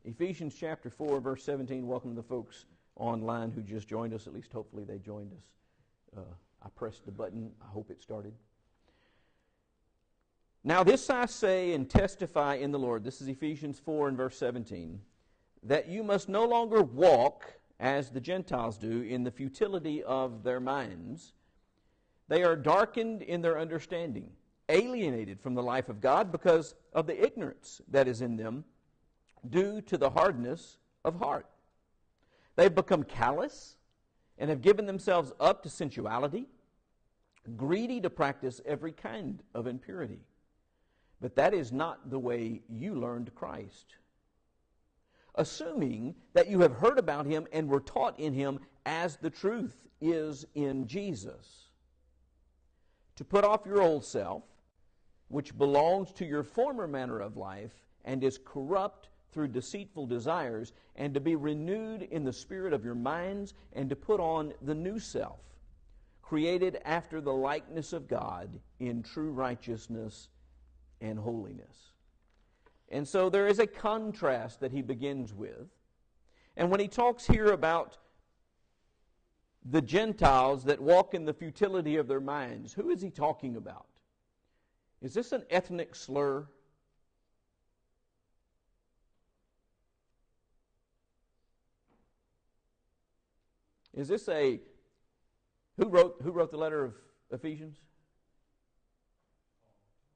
Ephesians chapter 4, verse 17. Welcome to the folks online who just joined us. At least hopefully they joined us. I pressed the button. I hope it started. Now this I say and testify in the Lord. This is Ephesians 4 and verse 17. That you must no longer walk as the Gentiles do in the futility of their minds. They are darkened in their understanding, alienated from the life of God because of the ignorance that is in them due to the hardness of heart. They've become callous and have given themselves up to sensuality, greedy to practice every kind of impurity. But that is not the way you learned Christ. Assuming that you have heard about him and were taught in him as the truth is in Jesus. To put off your old self, which belongs to your former manner of life and is corrupt through deceitful desires, and to be renewed in the spirit of your minds, and to put on the new self, created after the likeness of God in true righteousness and holiness. And so there is a contrast that he begins with. And when he talks here about the Gentiles that walk in the futility of their minds, who is he talking about? Is this an ethnic slur? Is this a who wrote the letter of Ephesians?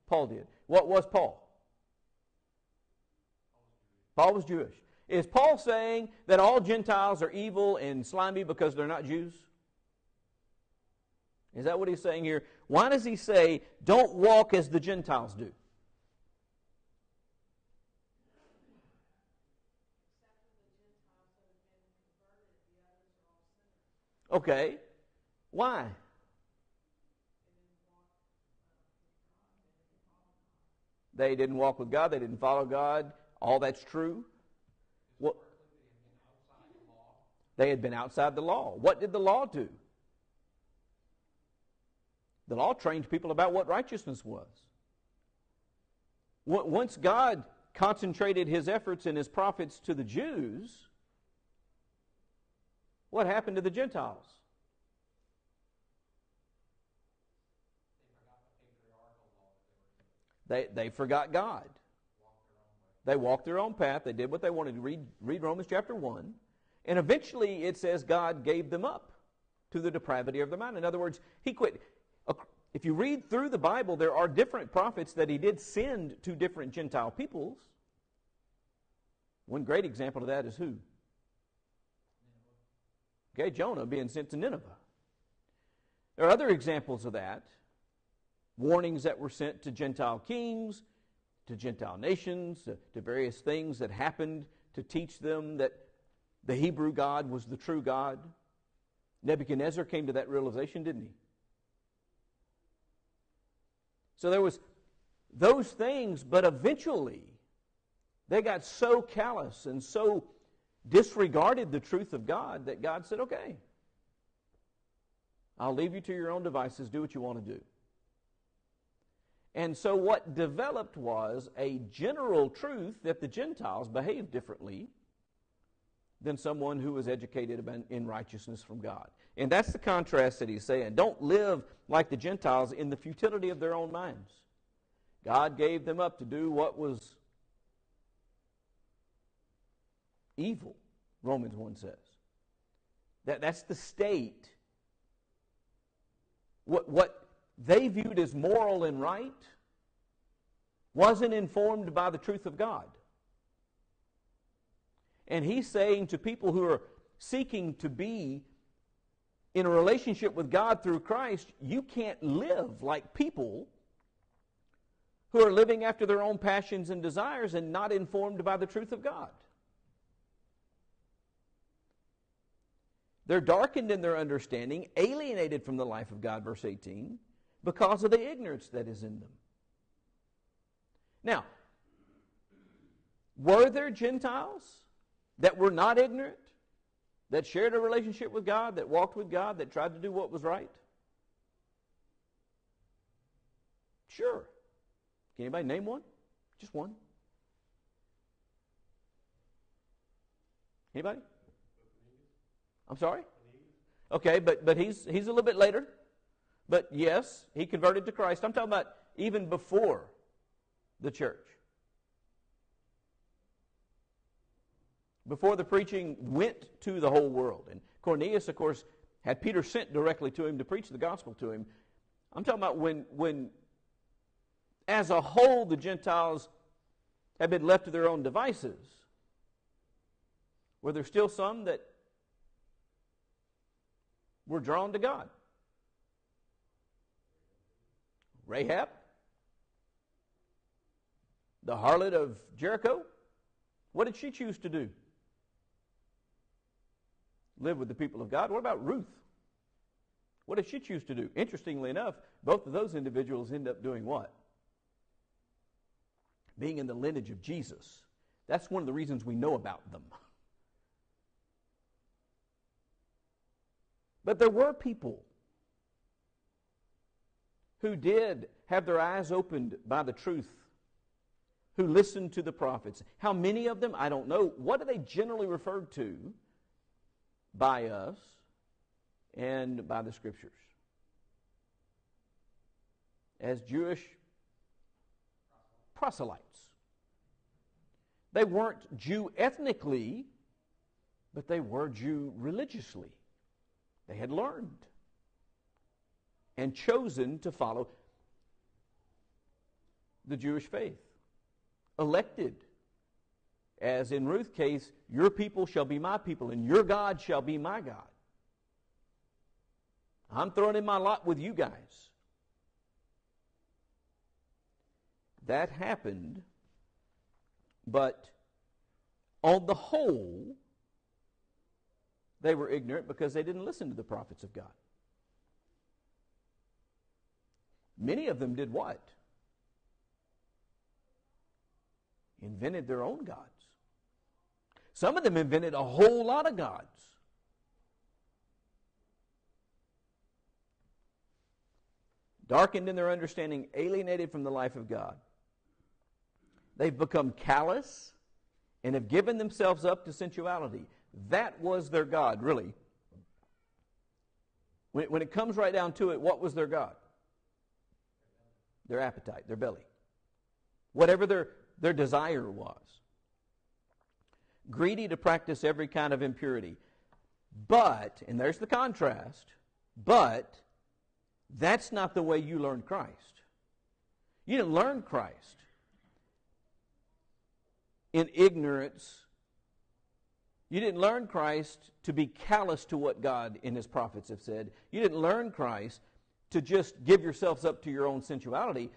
Paul did. What was Paul? Paul was Jewish. Is Paul saying that all Gentiles are evil and slimy because they're not Jews? Is that what he's saying here? Why does he say, don't walk as the Gentiles do? Okay. Why? They didn't walk with God. They didn't follow God. All that's true. Well, they had been outside the law. What did the law do? The law trained people about what righteousness was. Once God concentrated his efforts and his prophets to the Jews, what happened to the Gentiles? They forgot God. They walked their own path. They did what they wanted to. Read Romans chapter 1. And eventually it says God gave them up to the depravity of their mind. In other words, he quit. If you read through the Bible, there are different prophets that he did send to different Gentile peoples. One great example of that is who? Okay, Jonah being sent to Nineveh. There are other examples of that. Warnings that were sent to Gentile kings, to Gentile nations, to various things that happened to teach them that the Hebrew God was the true God. Nebuchadnezzar came to that realization, didn't he? So there was those things, but eventually they got so callous and so disregarded the truth of God that God said, okay, I'll leave you to your own devices. Do what you want to do. And so what developed was a general truth that the Gentiles behaved differently than someone who was educated in righteousness from God. And that's the contrast that he's saying. Don't live like the Gentiles in the futility of their own minds. God gave them up to do what was evil, Romans 1 says. That's the state. What they viewed as moral and right wasn't informed by the truth of God. And he's saying to people who are seeking to be in a relationship with God through Christ, you can't live like people who are living after their own passions and desires and not informed by the truth of God. They're darkened in their understanding, alienated from the life of God, verse 18, because of the ignorance that is in them. Now, were there Gentiles that were not ignorant, that shared a relationship with God, that walked with God, that tried to do what was right? Sure. Can anybody name one? Just one. Anybody? I'm sorry? Okay, but he's a little bit later. But yes, he converted to Christ. I'm talking about even before the church. Before the preaching went to the whole world. And Cornelius, of course, had Peter sent directly to him to preach the gospel to him. I'm talking about when as a whole, the Gentiles have been left to their own devices. Were there still some that were drawn to God? Rahab, the harlot of Jericho, what did she choose to do? Live with the people of God. What about Ruth? What did she choose to do? Interestingly enough, both of those individuals end up doing what? Being in the lineage of Jesus. That's one of the reasons we know about them. But there were people who did have their eyes opened by the truth, who listened to the prophets. How many of them? I don't know. What are they generally referred to by us and by the Scriptures? As Jewish proselytes. They weren't Jew ethnically, but they were Jew religiously. They had learned and chosen to follow the Jewish faith. Elected. As in Ruth's case, your people shall be my people, and your God shall be my God. I'm throwing in my lot with you guys. That happened, but on the whole, they were ignorant because they didn't listen to the prophets of God. Many of them did what? Invented their own gods. Some of them invented a whole lot of gods. Darkened in their understanding, alienated from the life of God. They've become callous and have given themselves up to sensuality. That was their God, really. When it comes right down to it, what was their God? Their appetite, their belly. Whatever their desire was. Greedy to practice every kind of impurity. But, and there's the contrast, but that's not the way you learned Christ. You didn't learn Christ in ignorance. You didn't learn Christ to be callous to what God and His prophets have said. You didn't learn Christ to just give yourselves up to your own sensuality.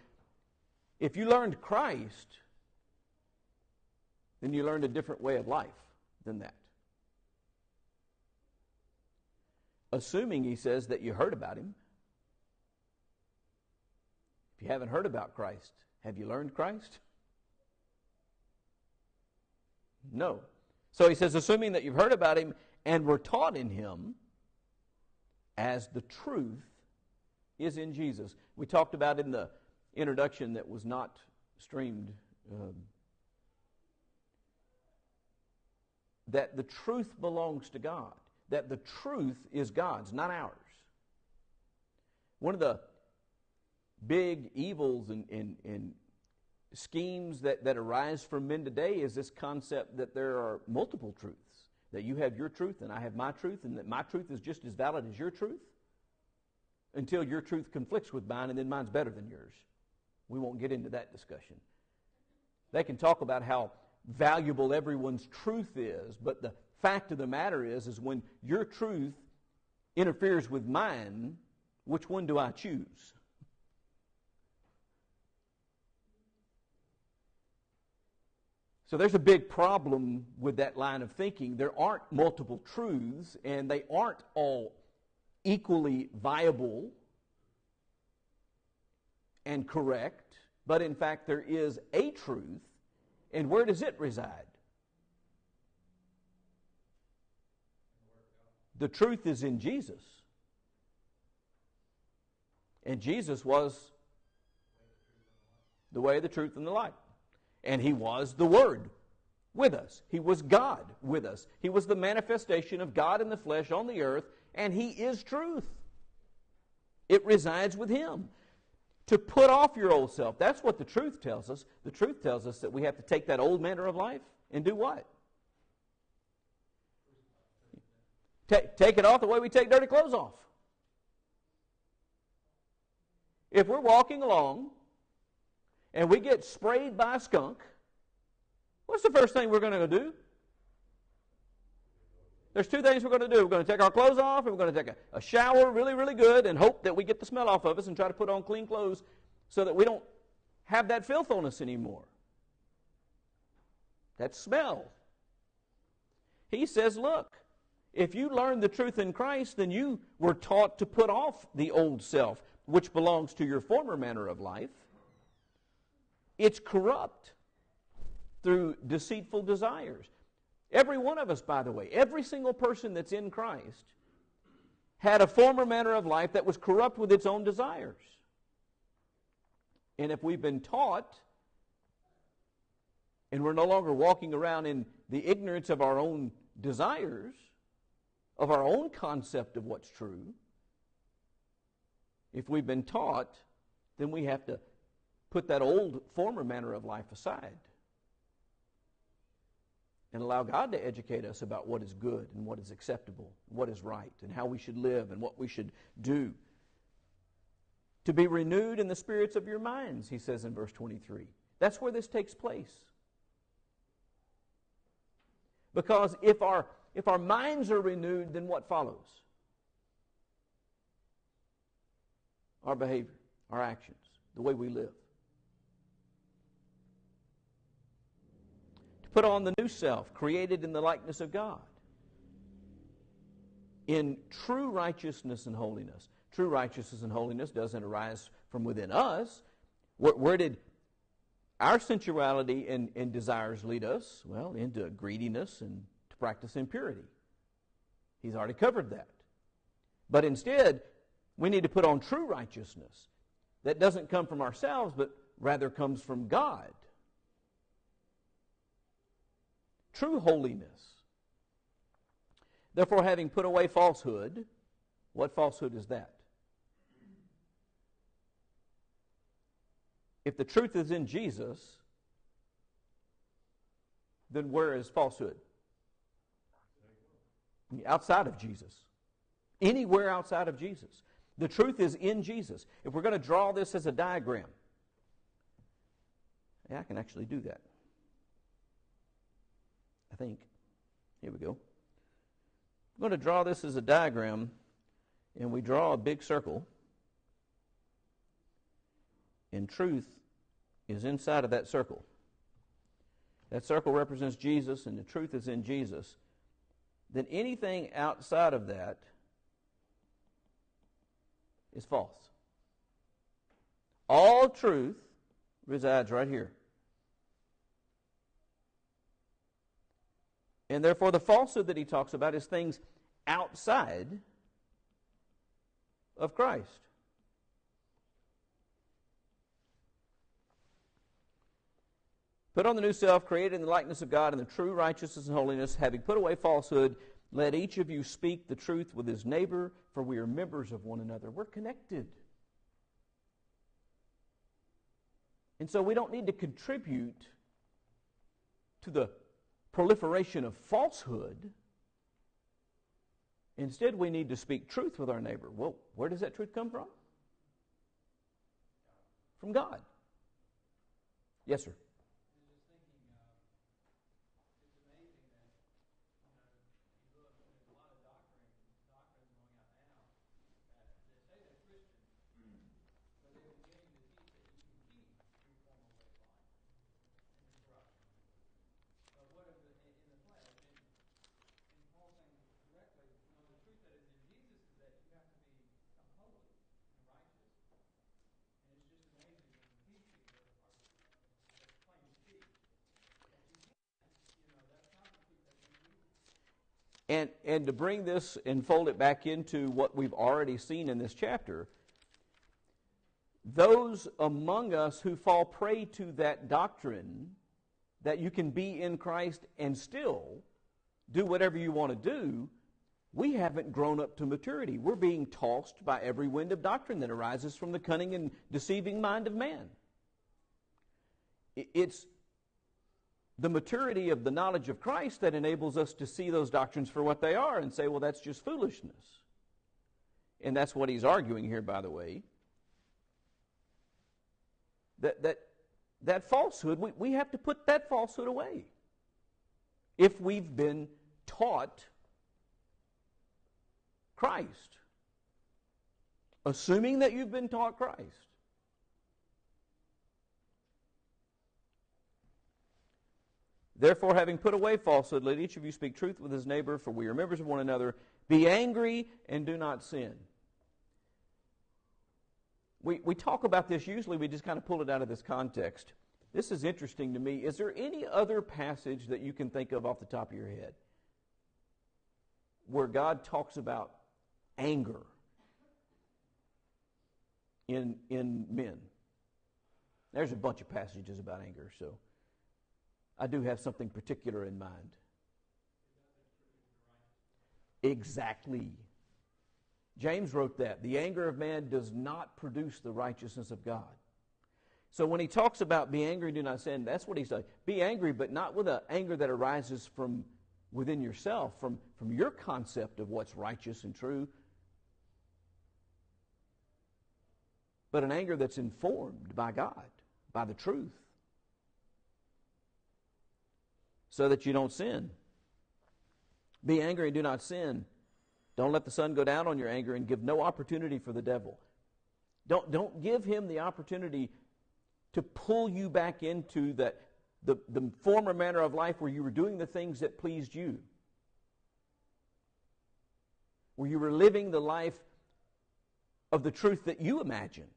If you learned Christ, then you learned a different way of life than that. Assuming, he says, that you heard about Him. If you haven't heard about Christ, have you learned Christ? No. So he says, assuming that you've heard about Him and were taught in Him, as the truth is in Jesus. We talked about in the introduction that was not streamed, that the truth belongs to God. That the truth is God's, not ours. One of the big evils and schemes that arise from men today is this concept that there are multiple truths. That you have your truth and I have my truth, and that my truth is just as valid as your truth until your truth conflicts with mine, and then mine's better than yours. We won't get into that discussion. They can talk about how valuable everyone's truth is, but the fact of the matter is when your truth interferes with mine, which one do I choose? So there's a big problem with that line of thinking. There aren't multiple truths, and they aren't all equally viable and correct, but in fact there is a truth, and where does it reside? The truth is in Jesus. And Jesus was the way, the truth, and the light. And He was the Word. with us. He was God with us. He was the manifestation of God in the flesh on the earth, and He is truth. It resides with Him. To put off your old self, that's what the truth tells us. The truth tells us that we have to take that old manner of life and do what? Take it off the way we take dirty clothes off. If we're walking along and we get sprayed by a skunk, what's the first thing we're going to do? There's two things we're going to do. We're going to take our clothes off, and we're going to take a shower really, really good and hope that we get the smell off of us and try to put on clean clothes so that we don't have that filth on us anymore. That smell. He says, look, if you learn the truth in Christ, then you were taught to put off the old self, which belongs to your former manner of life. It's corrupt through deceitful desires. Every one of us, by the way, every single person that's in Christ had a former manner of life that was corrupt with its own desires. And if we've been taught, and we're no longer walking around in the ignorance of our own desires, of our own concept of what's true, if we've been taught, then we have to put that old former manner of life aside and allow God to educate us about what is good and what is acceptable, what is right, and how we should live and what we should do. To be renewed in the spirits of your minds, he says in verse 23. That's where this takes place. Because if our minds are renewed, then what follows? Our behavior, our actions, the way we live. To put on the new self, created in the likeness of God, in true righteousness and holiness. True righteousness and holiness doesn't arise from within us. Where did our sensuality and desires lead us? Well, into greediness and to practice impurity. He's already covered that. But instead, we need to put on true righteousness that doesn't come from ourselves, but rather comes from God. True holiness. Therefore, having put away falsehood, what falsehood is that? If the truth is in Jesus, then where is falsehood? Outside of Jesus. Anywhere outside of Jesus. The truth is in Jesus. If we're going to draw this as a diagram, I can actually do that. I think. Here we go. I'm going to draw this as a diagram, and we draw a big circle. And truth is inside of that circle. That circle represents Jesus, and the truth is in Jesus. Then anything outside of that is false. All truth resides right here. And therefore the falsehood that he talks about is things outside of Christ. Put on the new self, created in the likeness of God in the true righteousness and holiness, having put away falsehood, let each of you speak the truth with his neighbor, for we are members of one another. We're connected. And so we don't need to contribute to the proliferation of falsehood. Instead, we need to speak truth with our neighbor. Well, where does that truth come from? From God. Yes, sir. And to bring this and fold it back into what we've already seen in this chapter, those among us who fall prey to that doctrine that you can be in Christ and still do whatever you want to do, we haven't grown up to maturity. We're being tossed by every wind of doctrine that arises from the cunning and deceiving mind of man. It's the maturity of the knowledge of Christ that enables us to see those doctrines for what they are and say, well, that's just foolishness. And that's what he's arguing here, by the way. That falsehood, we have to put that falsehood away. If we've been taught Christ. Assuming that you've been taught Christ. Therefore, having put away falsehood, let each of you speak truth with his neighbor, for we are members of one another. Be angry and do not sin. We talk about this, usually we just kind of pull it out of this context. This is interesting to me. Is there any other passage that you can think of off the top of your head where God talks about anger in men? There's a bunch of passages about anger, so I do have something particular in mind. Exactly. James wrote that. The anger of man does not produce the righteousness of God. So when he talks about be angry and do not sin, that's what he's saying. Be angry, but not with an anger that arises from within yourself, from your concept of what's righteous and true, but an anger that's informed by God, by the truth, so that you don't sin. Be angry and do not sin. Don't let the sun go down on your anger and give no opportunity for the devil. Don't give him the opportunity to pull you back into the former manner of life where you were doing the things that pleased you. Where you were living the life of the truth that you imagined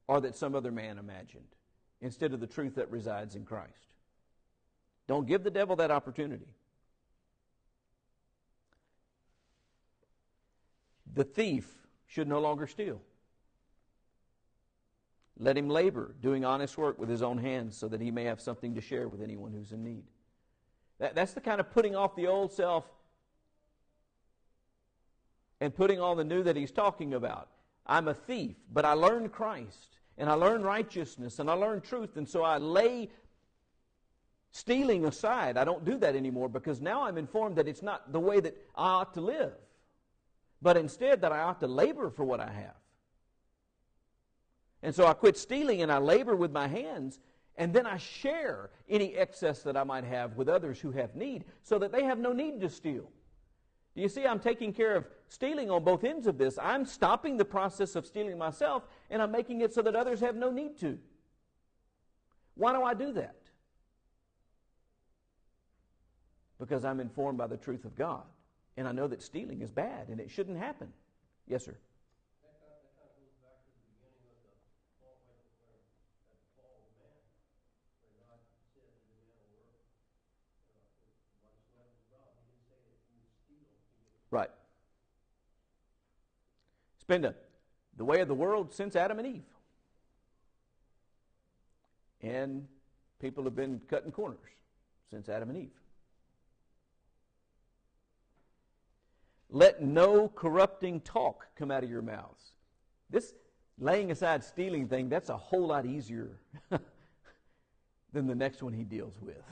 or that some other man imagined instead of the truth that resides in Christ. Don't give the devil that opportunity. The thief should no longer steal. Let him labor, doing honest work with his own hands, so that he may have something to share with anyone who's in need. That's the kind of putting off the old self and putting on the new that he's talking about. I'm a thief, but I learned Christ, and I learned righteousness, and I learned truth, and so I lay stealing aside. I don't do that anymore because now I'm informed that it's not the way that I ought to live, but instead that I ought to labor for what I have. And so I quit stealing and I labor with my hands, and then I share any excess that I might have with others who have need so that they have no need to steal. Do you see, I'm taking care of stealing on both ends of this. I'm stopping the process of stealing myself, and I'm making it so that others have no need to. Why do I do that? Because I'm informed by the truth of God. And I know that stealing is bad and it shouldn't happen. Yes, sir. That kind of goes back to the beginning of the fall of man. Where God said that the man will work by the sweat of his brow. He didn't say that he would steal to get. Right. It's been the way of the world since Adam and Eve. And people have been cutting corners since Adam and Eve. Let no corrupting talk come out of your mouths. This laying aside stealing thing, that's a whole lot easier than the next one he deals with.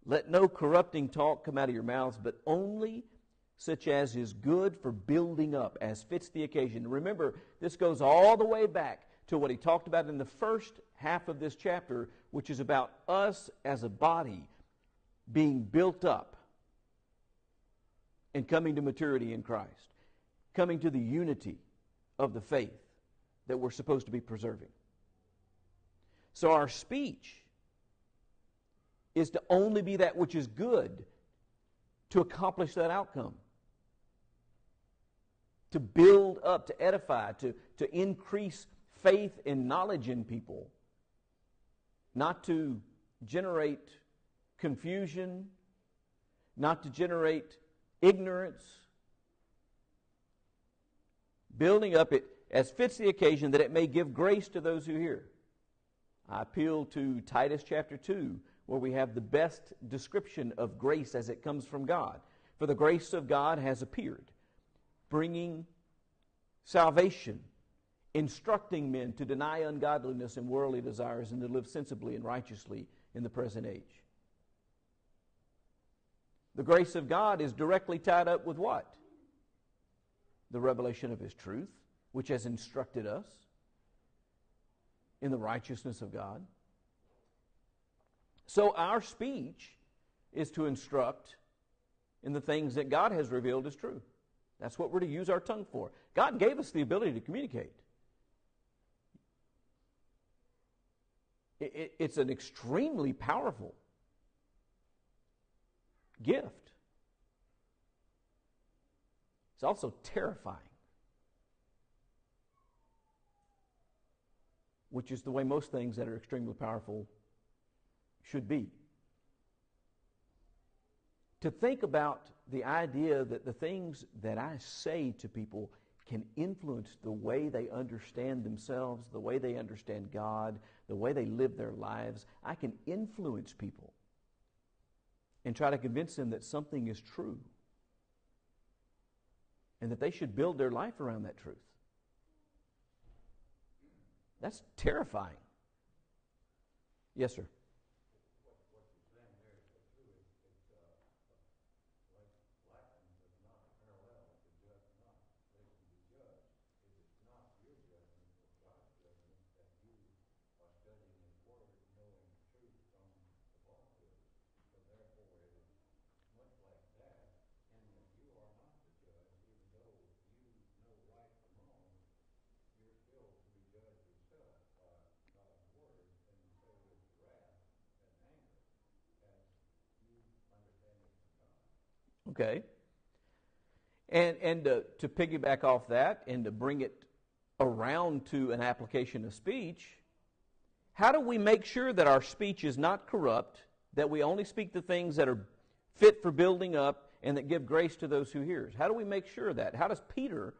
Let no corrupting talk come out of your mouths, but only such as is good for building up, as fits the occasion. Remember, this goes all the way back to what he talked about in the first half of this chapter, which is about us as a body being built up and coming to maturity in Christ, coming to the unity of the faith that we're supposed to be preserving. So our speech is to only be that which is good to accomplish that outcome, to build up, to edify, to increase faith and knowledge in people, not to generate confusion, not to generate ignorance, building up it as fits the occasion, that it may give grace to those who hear. I appeal to Titus chapter 2, where we have the best description of grace as it comes from God. For the grace of God has appeared, bringing salvation, instructing men to deny ungodliness and worldly desires and to live sensibly and righteously in the present age. The grace of God is directly tied up with what? The revelation of His truth, which has instructed us in the righteousness of God. So our speech is to instruct in the things that God has revealed as true. That's what we're to use our tongue for. God gave us the ability to communicate. It's an extremely powerful gift. It's also terrifying, which is the way most things that are extremely powerful should be. To think about the idea that the things that I say to people can influence the way they understand themselves, the way they understand God, the way they live their lives. I can influence people and try to convince them that something is true and that they should build their life around that truth. That's terrifying. Yes, sir. Okay. And to piggyback off that and to bring it around to an application of speech, how do we make sure that our speech is not corrupt, that we only speak the things that are fit for building up and that give grace to those who hear? How do we make sure of that? How does Peter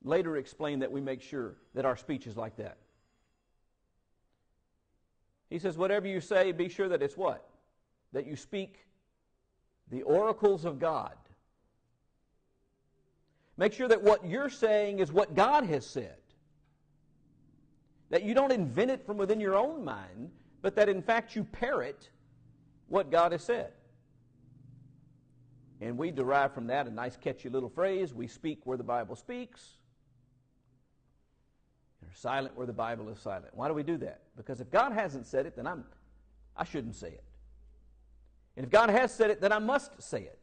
later explain that we make sure that our speech is like that? He says, whatever you say, be sure that it's what? That you speak the oracles of God. Make sure that what you're saying is what God has said. That you don't invent it from within your own mind, but that in fact you parrot what God has said. And we derive from that a nice catchy little phrase: we speak where the Bible speaks, and are silent where the Bible is silent. Why do we do that? Because if God hasn't said it, then I shouldn't say it. And if God has said it, then I must say it.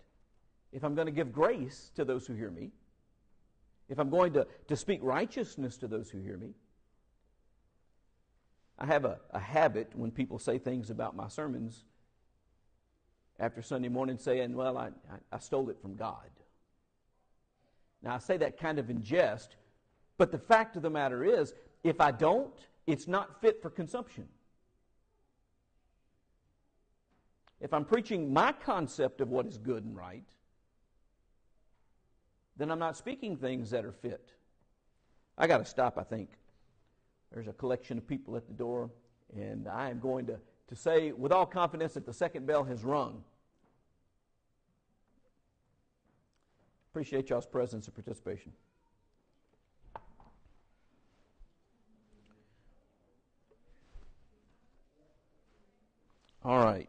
If I'm going to give grace to those who hear me, if I'm going to speak righteousness to those who hear me. I have a habit when people say things about my sermons after Sunday morning saying, well, I stole it from God. Now, I say that kind of in jest, but the fact of the matter is, if I don't, it's not fit for consumption. If I'm preaching my concept of what is good and right, then I'm not speaking things that are fit. I got to stop, I think. There's a collection of people at the door, and I am going to say with all confidence that the second bell has rung. Appreciate y'all's presence and participation. All right.